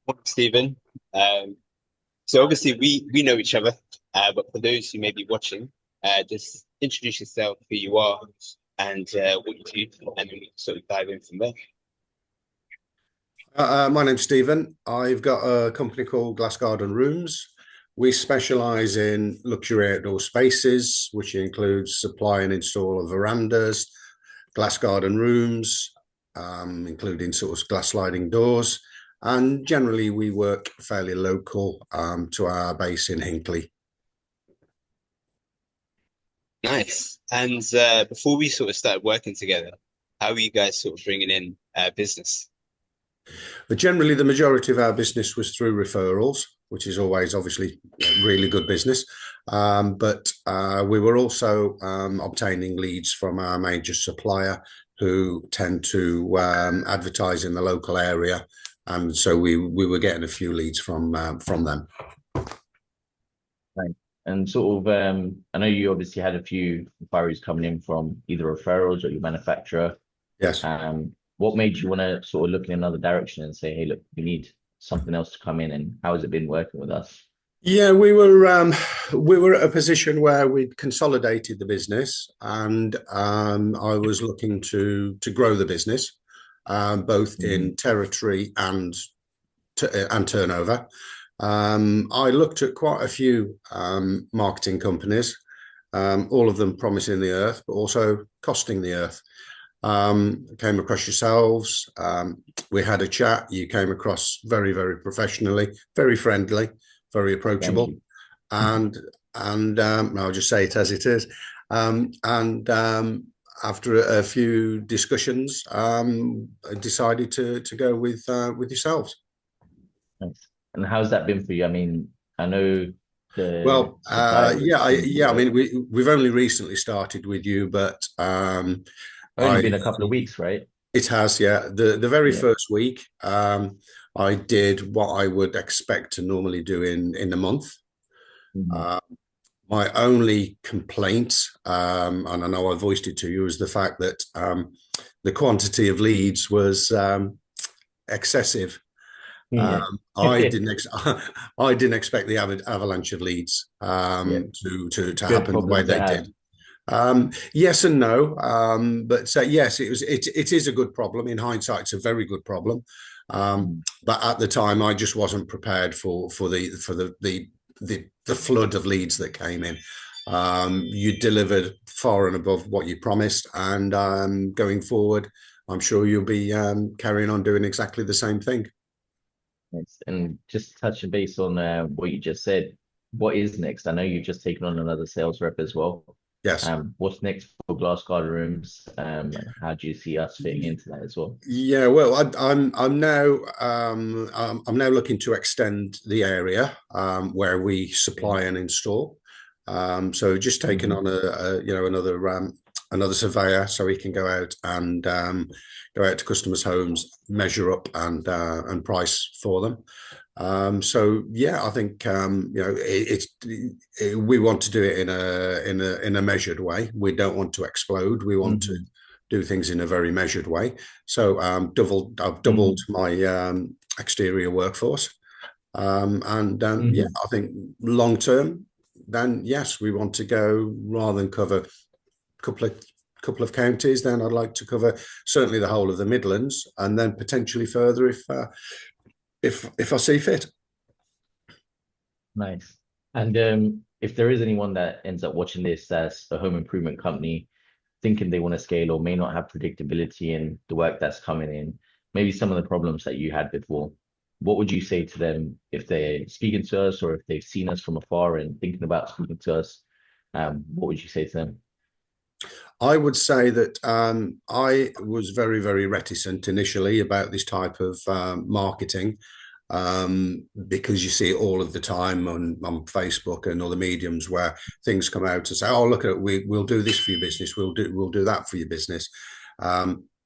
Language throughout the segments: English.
Morning, Stephen. So obviously we know each other, but for those who may be watching, just introduce yourself, who you are, and what you do, and then we can sort of dive in from there. My name's Stephen. I've got a company called Glass Garden Rooms. We specialise in luxury outdoor spaces, which includes supply and install of verandas, glass garden rooms, including sort of glass sliding doors. And generally, we work fairly local to our base in Hinckley. Nice. And before we sort of started working together, how are you guys sort of bringing in business? But generally, the majority of our business was through referrals, which is always obviously really good business. But we were also obtaining leads from our major supplier who tend to advertise in the local area. And so we were getting a few leads from them. Right. And sort of, I know you obviously had a few inquiries coming in from either referrals or your manufacturer. Yes. What made you want to sort of look in another direction and say, hey, look, we need something else to come in, and how has it been working with us? Yeah, we were at a position where we'd consolidated the business, and I was looking to grow the business, both in territory and turnover. I looked at quite a few marketing companies, all of them promising the earth, but also costing the earth. Came across yourselves. We had a chat. You came across very, very professionally, very friendly, very approachable, and I'll just say it as it is. And after a few discussions, I decided to go with yourselves. Thanks. And how's that been for you? I mean, I know Well, yeah. I right? mean, we've only recently started with you, but Only been a couple of weeks, right? it has, yeah. The very Yeah. first week, I did what I would expect to normally do in a month. Mhm. Uh, my only complaint, and I know I voiced it to you, is the fact that the quantity of leads was excessive. Yeah. I didn't ex I didn't expect the avalanche of leads Yeah. to Good happen the way problem to they have. did. Yes and no, but yes, it is a good problem. In hindsight, it's a very good problem. Mm. But at the time, I just wasn't prepared for the flood of leads that came in. You delivered far and above what you promised, and going forward, I'm sure you'll be carrying on doing exactly the same thing. Yes. And just touching base on what you just said, what is next? I know you've just taken on another sales rep as well. Yes. What's next for Glass Garden Rooms? And how do you see us fitting into that as well? Yeah, well, I'm now looking to extend the area where we supply and install. So just taking Mhm. on another surveyor so he can go out and go out to customers' homes, measure up and price for them. So yeah, I think we want to do it in a measured way. We don't want to explode. We want to Mhm. do things in a very measured way. So I've doubled Mhm. my exterior workforce, and yeah, Mhm. I think long term, then yes, we want to go rather than cover a couple of counties. Then I'd like to cover certainly the whole of the Midlands, and then potentially further if I see fit. Nice. And if there is anyone that ends up watching this as a home improvement company, thinking they want to scale or may not have predictability in the work that's coming in, maybe some of the problems that you had before, what would you say to them if they're speaking to us or if they've seen us from afar and thinking about speaking to us? What would you say to them? I would say that I was very, very reticent initially about this type of marketing because you see it all of the time on Facebook and other mediums where things come out and say, "Oh, look at we'll do this for your business. We'll do that for your business."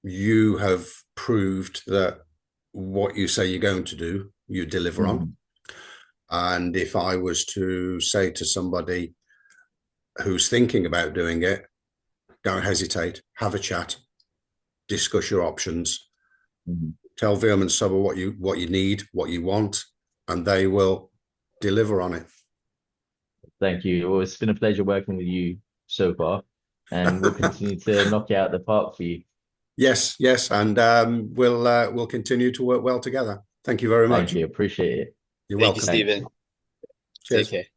You have proved that what you say you're going to do, you deliver on. Mhm. And if I was to say to somebody who's thinking about doing it, don't hesitate, have a chat, discuss your options, Mhm. tell Veerman Subber what you need, what you want, and they will deliver on it. Thank you. Well, it's been a pleasure working with you so far, and we'll continue to knock it out the park for you. Yes, and we'll continue to work well together. Thank you very much. Thank you. Appreciate it. You're Thank you, welcome. Stephen. Cheers. Take care.